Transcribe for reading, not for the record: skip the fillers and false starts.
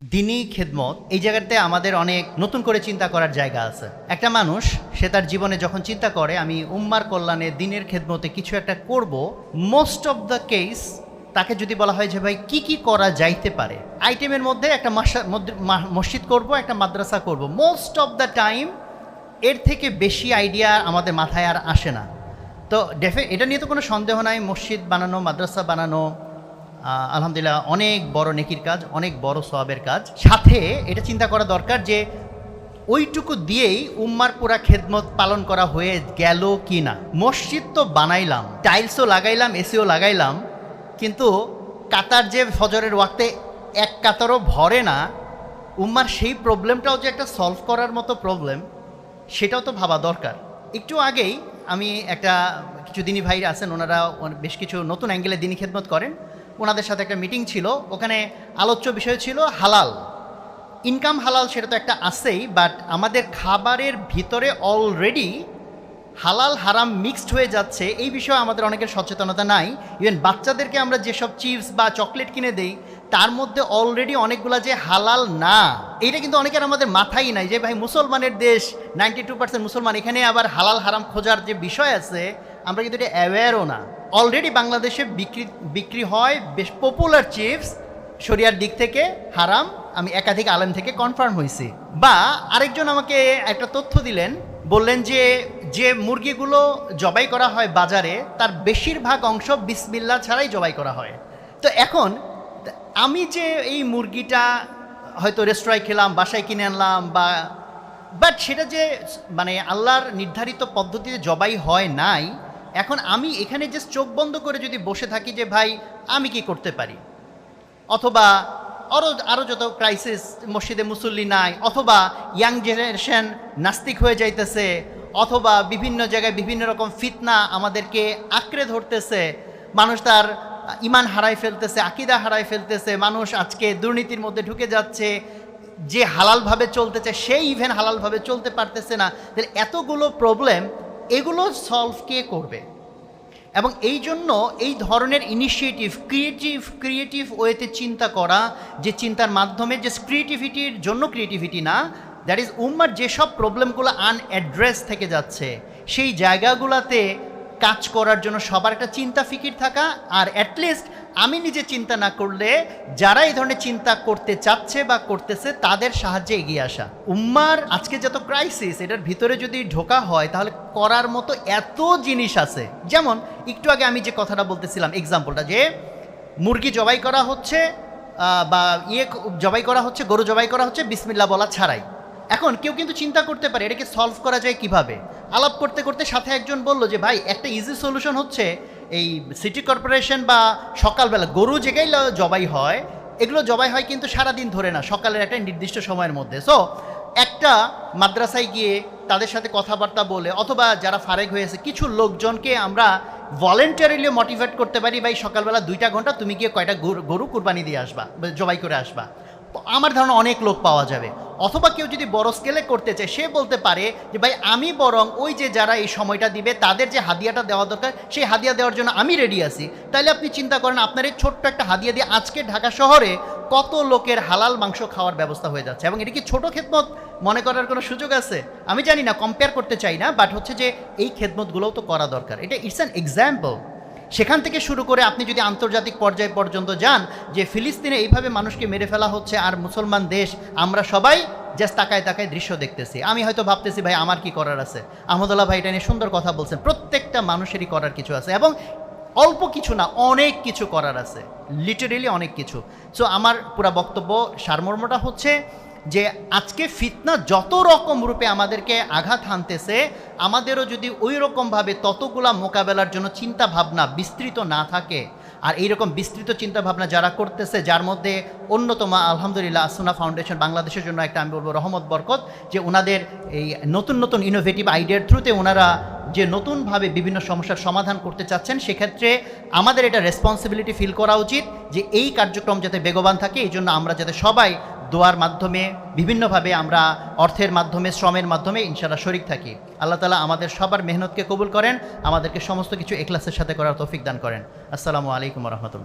দিনী খেদমত এই জায়গাতে আমাদের অনেক নতুন করে চিন্তা করার জায়গা আছে। একটা মানুষ সে তার জীবনে যখন চিন্তা করে আমি উম্মার কল্যাণে দিনের খেদমতে কিছু একটা করব, মোস্ট অফ দ্য কেস তাকে যদি বলা হয় যে ভাই কি কি করা যাইতে পারে, আইটেমের মধ্যে একটা মসজিদ করব, একটা মাদ্রাসা করব, মোস্ট অফ দ্য টাইম এর থেকে বেশি আইডিয়া আমাদের মাথায় আর আসে না। তো এটা নিয়ে তো কোনো সন্দেহ নাই, মসজিদ বানানো, মাদ্রাসা বানানো আলহামদুলিল্লাহ অনেক বড় নেকির কাজ, অনেক বড় সওয়াবের কাজ। সাথে এটা চিন্তা করা দরকার যে ওইটুকু দিয়েই উম্মার পুরা খেদমত পালন করা হয়ে গেল কি না। মসজিদ তো বানাইলাম, টাইলসও লাগাইলাম, এসিও লাগাইলাম, কিন্তু কাতার যে ফজরের ওয়াক্তে এক কাতারও ভরে না, উম্মার সেই প্রবলেমটাও যে একটা সলভ করার মতো প্রবলেম, সেটাও তো ভাবা দরকার। একটু আগেই আমি কিছু দিনী ভাই আছেন, ওনারা বেশ কিছু নতুন অ্যাঙ্গেলে দিনী খেদমত করেন, ওনাদের সাথে একটা মিটিং ছিল। ওখানে আলোচ্য বিষয় ছিল হালাল ইনকাম। হালাল সেটা তো একটা আছেই, বাট আমাদের খাবারের ভিতরে অলরেডি হালাল হারাম মিক্সড হয়ে যাচ্ছে, এই বিষয়ে আমাদের অনেকের সচেতনতা নাই। ইভেন বাচ্চাদেরকে আমরা যেসব চিপস বা চকলেট কিনে দেই তার মধ্যে অলরেডি অনেকগুলা যে হালাল না, এইটা কিন্তু অনেকের আমাদের মাথায় নাই যে ভাই মুসলমানের দেশ, 92% মুসলমান, এখানে আবার হালাল হারাম খোঁজার যে বিষয় আছে আমরা কিন্তু এটা অ্যাওয়্যারও না। অলরেডি বাংলাদেশে বিক্রি হয় বেশ পপুলার চিপস, শরিয়ার দিক থেকে হারাম, আমি একাধিক আলেম থেকে কনফার্ম হয়েছি। বা আরেকজন আমাকে একটা তথ্য দিলেন, বললেন যে যে মুরগিগুলো জবাই করা হয় বাজারে তার বেশিরভাগ অংশ বিসমিল্লাহ ছাড়াই জবাই করা হয়। তো এখন আমি যে এই মুরগিটা হয়তো রেস্টুরেন্টে খেলাম, বাসায় কিনে আনলাম, বাট সেটা যে মানে আল্লাহর নির্ধারিত পদ্ধতিতে জবাই হয় নাই, এখন আমি এখানে যে চোখ বন্ধ করে যদি বসে থাকি যে ভাই আমি কি করতে পারি, অথবা আরও যত ক্রাইসিস, মসজিদে মুসল্লি নাই, অথবা ইয়াং জেনারেশন নাস্তিক হয়ে যাইতেছে, অথবা বিভিন্ন জায়গায় বিভিন্ন রকম ফিতনা আমাদেরকে আঁকড়ে ধরতেছে, মানুষ তার ইমান হারায় ফেলতেছে, আকীদা হারায় ফেলতেছে, মানুষ আজকে দুর্নীতির মধ্যে ঢুকে যাচ্ছে, যে হালালভাবে চলতে চায় সেই ইভেন হালালভাবে চলতে পারতেছে না। তাহলে এতগুলো প্রবলেম, এগুলো সলভ কে করবে? এবং এই জন্য এই ধরনের ইনিশিয়েটিভ, ক্রিয়েটিভ ওয়েতে চিন্তা করা, যে চিন্তার মাধ্যমে যে ক্রিয়েটিভিটির জন্য ক্রিয়েটিভিটি না, দ্যাট ইজ উম্মার যেসব প্রবলেমগুলো আনঅ্যাড্রেস থেকে যাচ্ছে সেই জায়গাগুলোতে কাজ করার জন্য সবার একটা চিন্তা ফিকির থাকা, আর অ্যাটলিস্ট আমি নিজে চিন্তা না করলে যারা এই ধরনের চিন্তা করতে চাচ্ছে বা করতেছে তাদের সাহায্যে এগিয়ে আসা। উম্মার আজকে যত ক্রাইসিস, এটার ভিতরে যদি ঢোকা হয় তাহলে করার মতো এত জিনিস আছে। যেমন একটু আগে আমি যে কথাটা বলতেছিলাম, এক্সাম্পলটা, যে মুরগি জবাই করা হচ্ছে বা জবাই করা হচ্ছে, গরু জবাই করা হচ্ছে বিসমিল্লাহ বলা ছাড়াই। এখন কেউ কিন্তু চিন্তা করতে পারে এটাকে সলভ করা যায় কিভাবে। আলাপ করতে করতে সাথে একজন বলল যে ভাই একটা ইজি সলিউশন হচ্ছে এই সিটি কর্পোরেশন বা সকালবেলা গরু যেগুলো জবাই হয়, এগুলো জবাই হয় কিন্তু সারাদিন ধরে না, সকালের একটা নির্দিষ্ট সময়ের মধ্যে। সো একটা মাদ্রাসায় গিয়ে তাদের সাথে কথাবার্তা বলে, অথবা যারা ফারেক হয়েছে কিছু লোকজনকে আমরা ভলেন্টারিলি মোটিভেট করতে পারি, ভাই সকালবেলা 2 ঘন্টা তুমি গিয়ে কয়টা গরু কুরবানি দিয়ে আসবা, জবাই করে আসবা, আমার ধারণা অনেক লোক পাওয়া যাবে। অথবা কেউ যদি বড় স্কেলে করতে চায়, সে বলতে পারে যে ভাই আমি বরং ওই যে যারা এই সময়টা দিবে তাদের যে হাদিয়াটা দেওয়া দরকার সেই হাদিয়া দেওয়ার জন্য আমি রেডি আছি। তাইলে আপনি চিন্তা করেন আপনার এই ছোট্ট একটা হাদিয়া দিয়ে আজকে ঢাকা শহরে কত লোকের হালাল মাংস খাওয়ার ব্যবস্থা হয়ে যাচ্ছে। এবং এটা কি ছোট খেদমত মনে করার কোনো সুযোগ আছে? আমি জানি না, কম্পেয়ার করতে চাই না, বাট হচ্ছে যে এই খেদমতগুলোও তো করা দরকার। এটা ইটস অ্যান এক্সাম্পল। সেখান থেকে শুরু করে আপনি যদি আন্তর্জাতিক পর্যায় পর্যন্ত যান, যে ফিলিস্তিনে এইভাবে মানুষকে মেরে ফেলা হচ্ছে আর মুসলমান দেশ আমরা সবাই জাস্ট তাকায় তাকায় দৃশ্য দেখতেছি। আমি হয়তো ভাবতেছি ভাই আমার কি করার আছে। আহমদুল্লাহ ভাই এটা নিয়ে সুন্দর কথা বলছেন, প্রত্যেকটা মানুষেরই করার কিছু আছে, এবং অল্প কিছু না, অনেক কিছু করার আছে, লিটারেলি অনেক কিছু। সো আমার পুরা বক্তব্য সারমর্মটা হচ্ছে যে আজকে ফিতনা যত রকম রূপে আমাদেরকে আঘাত হানতেছে, আমাদেরও যদি ওই রকমভাবে ততগুলা মোকাবেলার জন্য চিন্তা ভাবনা বিস্তৃত না থাকে, আর এইরকম বিস্তৃত চিন্তা ভাবনা যারা করতেছে, যার মধ্যে অন্যতম আলহামদুলিল্লাহ আসুনা ফাউন্ডেশন বাংলাদেশের জন্য একটা, আমি বলবো রহমত বরকত, যে ওনাদের এই নতুন নতুন ইনোভেটিভ আইডিয়ার থ্রুতে ওনারা যে নতুনভাবে বিভিন্ন সমস্যার সমাধান করতে চাচ্ছেন, সেক্ষেত্রে আমাদের এটা রেসপন্সিবিলিটি ফিল করা উচিত যে এই কার্যক্রম যাতে বেগবান থাকে, এই জন্য আমরা যাতে সবাই দোয়ার মাধ্যমে, বিভিন্নভাবে আমরা অর্থের মাধ্যমে, শ্রমের মাধ্যমে ইনশাআল্লাহ শরীক থাকি। আল্লাহ তাআলা আমাদের সবার মেহনতকে কবুল করেন, আমাদেরকে সমস্ত কিছু ইখলাসের সাথে করার তৌফিক দান করেন। আসসালামু আলাইকুম ওয়া রাহমাতুল্লাহ।